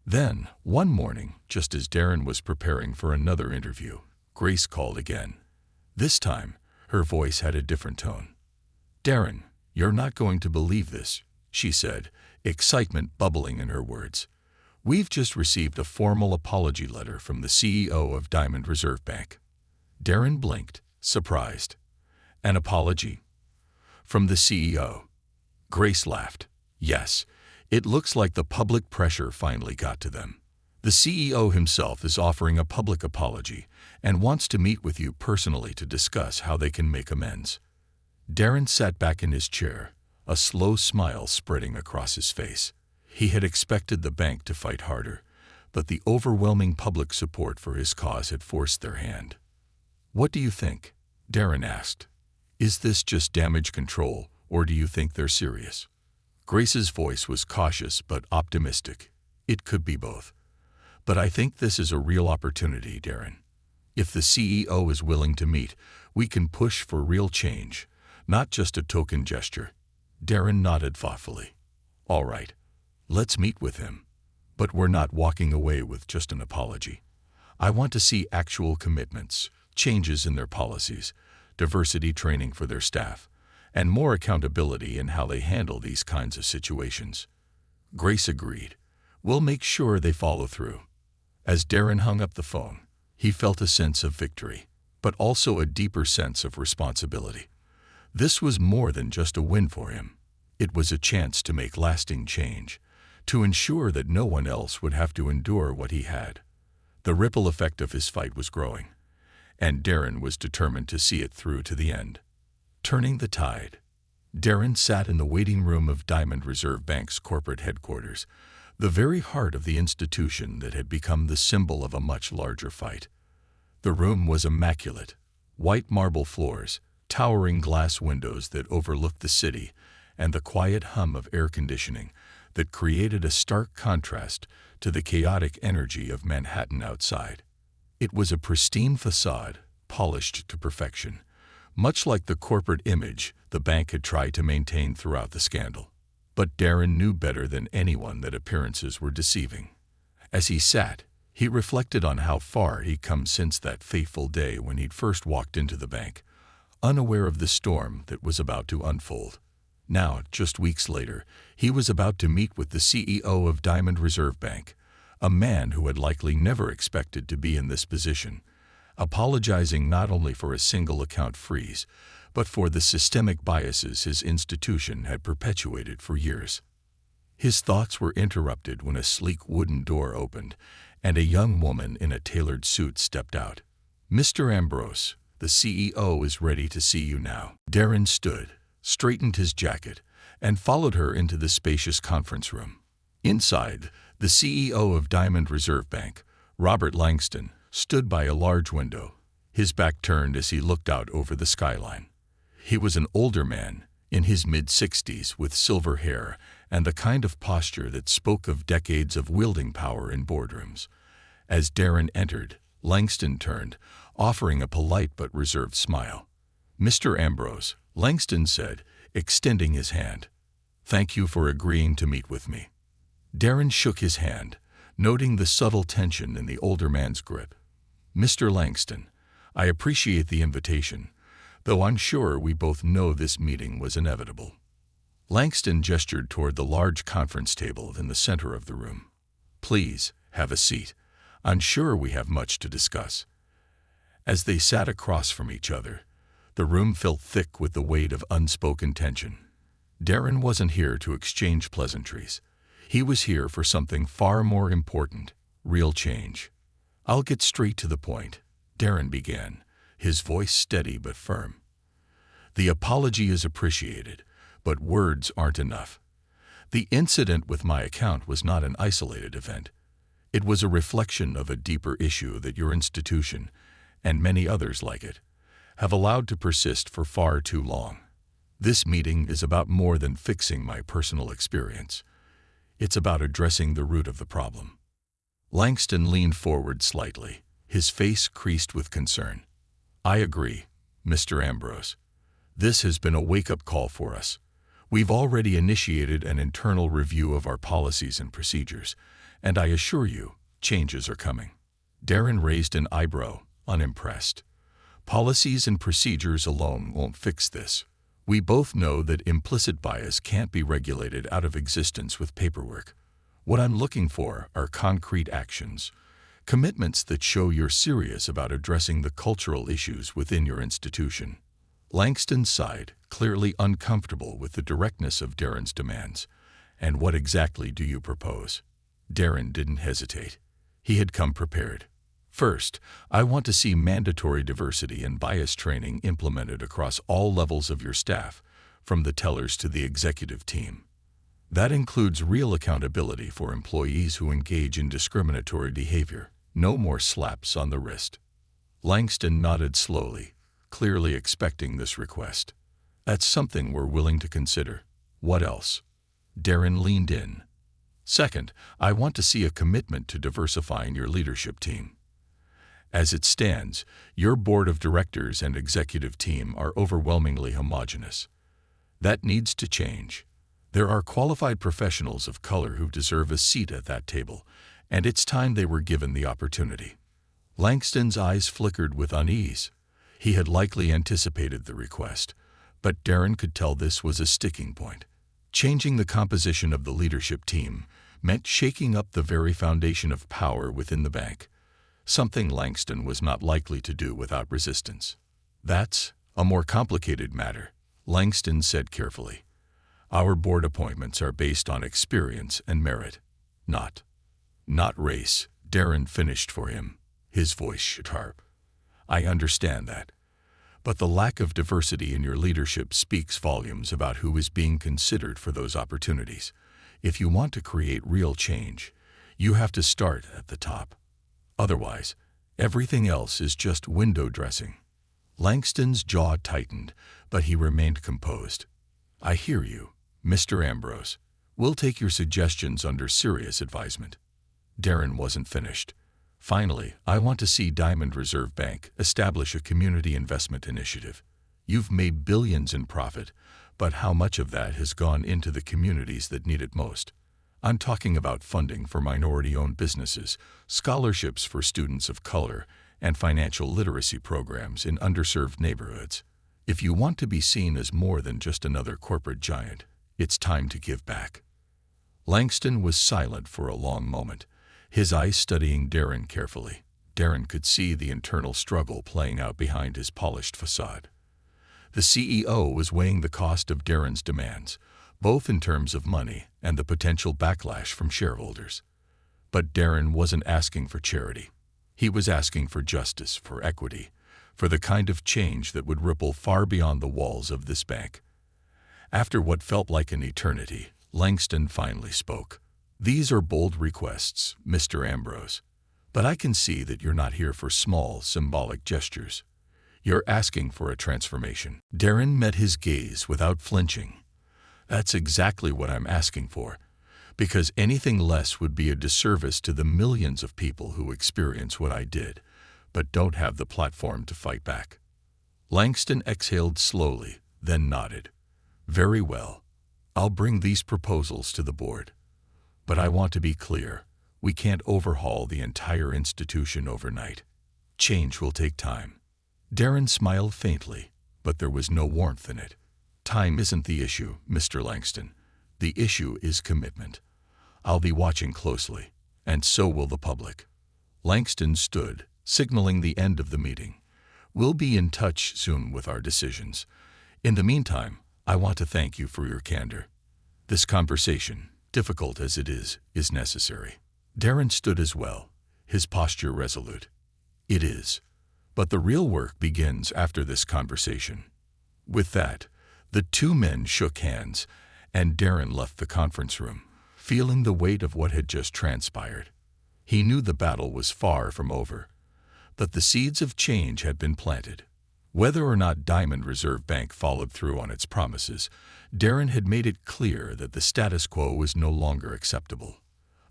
Speaker 1: Then, one morning, just as Darren was preparing for another interview, Grace called again. This time, her voice had a different tone. "Darren, you're not going to believe this," she said, excitement bubbling in her words. "We've just received a formal apology letter from the CEO of Diamond Reserve Bank." Darren blinked, surprised. "An apology? From the CEO?" Grace laughed. "Yes, it looks like the public pressure finally got to them. The CEO himself is offering a public apology and wants to meet with you personally to discuss how they can make amends." Darren sat back in his chair, a slow smile spreading across his face. He had expected the bank to fight harder, but the overwhelming public support for his cause had forced their hand. "What do you think?" Darren asked. "Is this just damage control, or do you think they're serious?" Grace's voice was cautious but optimistic. "It could be both. But I think this is a real opportunity, Darren. If the CEO is willing to meet, we can push for real change, not just a token gesture." Darren nodded thoughtfully. "All right, let's meet with him. But we're not walking away with just an apology. I want to see actual commitments, changes in their policies, diversity training for their staff, and more accountability in how they handle these kinds of situations. Grace agreed. We'll make sure they follow through. As Darren hung up the phone, he felt a sense of victory, but also a deeper sense of responsibility. This was more than just a win for him. It was a chance to make lasting change, to ensure that no one else would have to endure what he had. The ripple effect of his fight was growing, and Darren was determined to see it through to the end. Turning the tide. Darren sat in the waiting room of Diamond Reserve Bank's corporate headquarters, the very heart of the institution that had become the symbol of a much larger fight. The room was immaculate. White marble floors, towering glass windows that overlooked the city, and the quiet hum of air conditioning that created a stark contrast to the chaotic energy of Manhattan outside. It was a pristine facade, polished to perfection, much like the corporate image the bank had tried to maintain throughout the scandal. But Darren knew better than anyone that appearances were deceiving. As he sat, he reflected on how far he'd come since that fateful day when he'd first walked into the bank, unaware of the storm that was about to unfold. Now, just weeks later, he was about to meet with the CEO of Diamond Reserve Bank, a man who had likely never expected to be in this position, apologizing not only for a single account freeze, but for the systemic biases his institution had perpetuated for years. His thoughts were interrupted when a sleek wooden door opened, and a young woman in a tailored suit stepped out. "Mr. Ambrose, the CEO is ready to see you now." Darren stood, straightened his jacket, and followed her into the spacious conference room. Inside, the CEO of Diamond Reserve Bank, Robert Langston, stood by a large window, his back turned as he looked out over the skyline. He was an older man, in his mid-60s, with silver hair and the kind of posture that spoke of decades of wielding power in boardrooms. As Darren entered, Langston turned, offering a polite but reserved smile. "Mr. Ambrose," Langston said, extending his hand. "Thank you for agreeing to meet with me." Darren shook his hand, noting the subtle tension in the older man's grip. "Mr. Langston, I appreciate the invitation, though I'm sure we both know this meeting was inevitable." Langston gestured toward the large conference table in the center of the room. "Please, have a seat. I'm sure we have much to discuss." As they sat across from each other, the room felt thick with the weight of unspoken tension. Darren wasn't here to exchange pleasantries. He was here for something far more important, real change. "I'll get straight to the point," Darren began, his voice steady but firm. "The apology is appreciated, but words aren't enough. The incident with my account was not an isolated event. It was a reflection of a deeper issue that your institution, and many others like it, have allowed to persist for far too long. This meeting is about more than fixing my personal experience. It's about addressing the root of the problem." Langston leaned forward slightly, his face creased with concern. "I agree, Mr. Ambrose. This has been a wake-up call for us. We've already initiated an internal review of our policies and procedures, and I assure you, changes are coming." Darren raised an eyebrow, unimpressed. "Policies and procedures alone won't fix this. We both know that implicit bias can't be regulated out of existence with paperwork. What I'm looking for are concrete actions, commitments that show you're serious about addressing the cultural issues within your institution." Langston sighed, clearly uncomfortable with the directness of Darren's demands. "And what exactly do you propose?" Darren didn't hesitate. He had come prepared. "First, I want to see mandatory diversity and bias training implemented across all levels of your staff, from the tellers to the executive team. That includes real accountability for employees who engage in discriminatory behavior. No more slaps on the wrist." Langston nodded slowly, clearly expecting this request. "That's something we're willing to consider. What else?" Darren leaned in. "Second, I want to see a commitment to diversifying your leadership team. As it stands, your board of directors and executive team are overwhelmingly homogeneous. That needs to change. There are qualified professionals of color who deserve a seat at that table, and it's time they were given the opportunity." Langston's eyes flickered with unease. He had likely anticipated the request, but Darren could tell this was a sticking point. Changing the composition of the leadership team meant shaking up the very foundation of power within the bank, something Langston was not likely to do without resistance. "That's a more complicated matter," Langston said carefully. "Our board appointments are based on experience and merit, not race." Darren finished for him, his voice sharp. "I understand that. But the lack of diversity in your leadership speaks volumes about who is being considered for those opportunities. If you want to create real change, you have to start at the top. Otherwise, everything else is just window dressing." Langston's jaw tightened, but he remained composed. "I hear you, Mr. Ambrose. We'll take your suggestions under serious advisement." Darren wasn't finished. "Finally, I want to see Diamond Reserve Bank establish a community investment initiative. You've made billions in profit, but how much of that has gone into the communities that need it most? I'm talking about funding for minority-owned businesses, scholarships for students of color, and financial literacy programs in underserved neighborhoods. If you want to be seen as more than just another corporate giant, it's time to give back." Langston was silent for a long moment, his eyes studying Darren carefully. Darren could see the internal struggle playing out behind his polished facade. The CEO was weighing the cost of Darren's demands, both in terms of money and the potential backlash from shareholders. But Darren wasn't asking for charity. He was asking for justice, for equity, for the kind of change that would ripple far beyond the walls of this bank. After what felt like an eternity, Langston finally spoke. "These are bold requests, Mr. Ambrose, but I can see that you're not here for small, symbolic gestures. You're asking for a transformation." Darren met his gaze without flinching. "That's exactly what I'm asking for, because anything less would be a disservice to the millions of people who experience what I did, but don't have the platform to fight back." Langston exhaled slowly, then nodded. "Very well. I'll bring these proposals to the board. But I want to be clear, we can't overhaul the entire institution overnight. Change will take time." Darren smiled faintly, but there was no warmth in it. "Time isn't the issue, Mr. Langston. The issue is commitment. I'll be watching closely, and so will the public." Langston stood, signaling the end of the meeting. "We'll be in touch soon with our decisions. In the meantime, I want to thank you for your candor. This conversation, difficult as it is necessary." Darren stood as well, his posture resolute. "It is. But the real work begins after this conversation." With that, the two men shook hands, and Darren left the conference room, feeling the weight of what had just transpired. He knew the battle was far from over, but the seeds of change had been planted. Whether or not Diamond Reserve Bank followed through on its promises, Darren had made it clear that the status quo was no longer acceptable.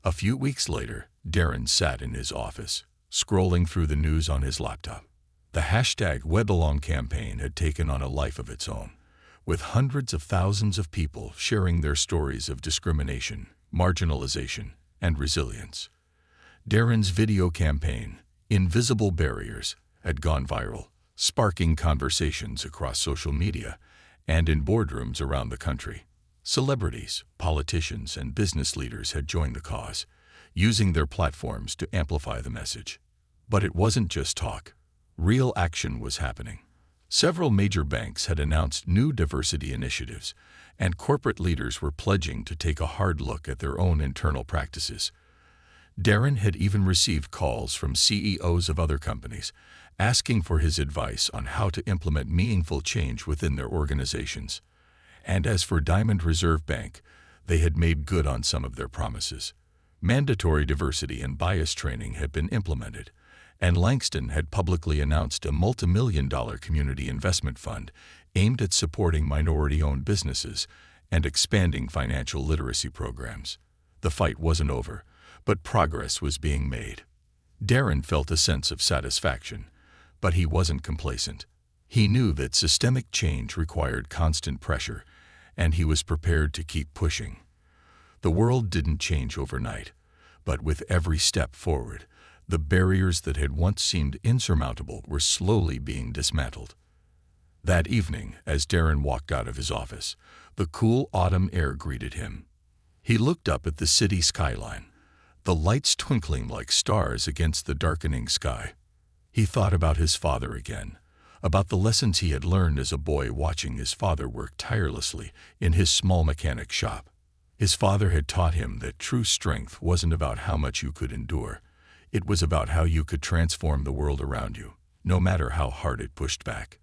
Speaker 1: A few weeks later, Darren sat in his office, scrolling through the news on his laptop. The #WeBelong campaign had taken on a life of its own, with hundreds of thousands of people sharing their stories of discrimination, marginalization, and resilience. Darren's video campaign, Invisible Barriers, had gone viral, sparking conversations across social media and in boardrooms around the country. Celebrities, politicians, and business leaders had joined the cause, using their platforms to amplify the message. But it wasn't just talk. Real action was happening. Several major banks had announced new diversity initiatives, and corporate leaders were pledging to take a hard look at their own internal practices. Darren had even received calls from CEOs of other companies, asking for his advice on how to implement meaningful change within their organizations. And as for Diamond Reserve Bank, they had made good on some of their promises. Mandatory diversity and bias training had been implemented, and Langston had publicly announced a multi-million-dollar community investment fund aimed at supporting minority-owned businesses and expanding financial literacy programs. The fight wasn't over, but progress was being made. Darren felt a sense of satisfaction, but he wasn't complacent. He knew that systemic change required constant pressure, and he was prepared to keep pushing. The world didn't change overnight, but with every step forward, The barriers that had once seemed insurmountable were slowly being dismantled. That evening, as Darren walked out of his office, the cool autumn air greeted him. He looked up at the city skyline, the lights twinkling like stars against the darkening sky. He thought about his father again, about the lessons he had learned as a boy watching his father work tirelessly in his small mechanic shop. His father had taught him that true strength wasn't about how much you could endure. It was about how you could transform the world around you, no matter how hard it pushed back.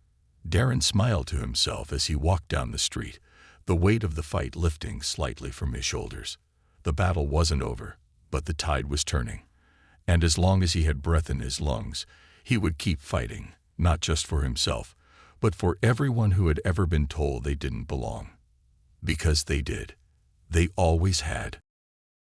Speaker 1: Darren smiled to himself as he walked down the street, the weight of the fight lifting slightly from his shoulders. The battle wasn't over, but the tide was turning. And as long as he had breath in his lungs, he would keep fighting, not just for himself, but for everyone who had ever been told they didn't belong. Because they did. They always had.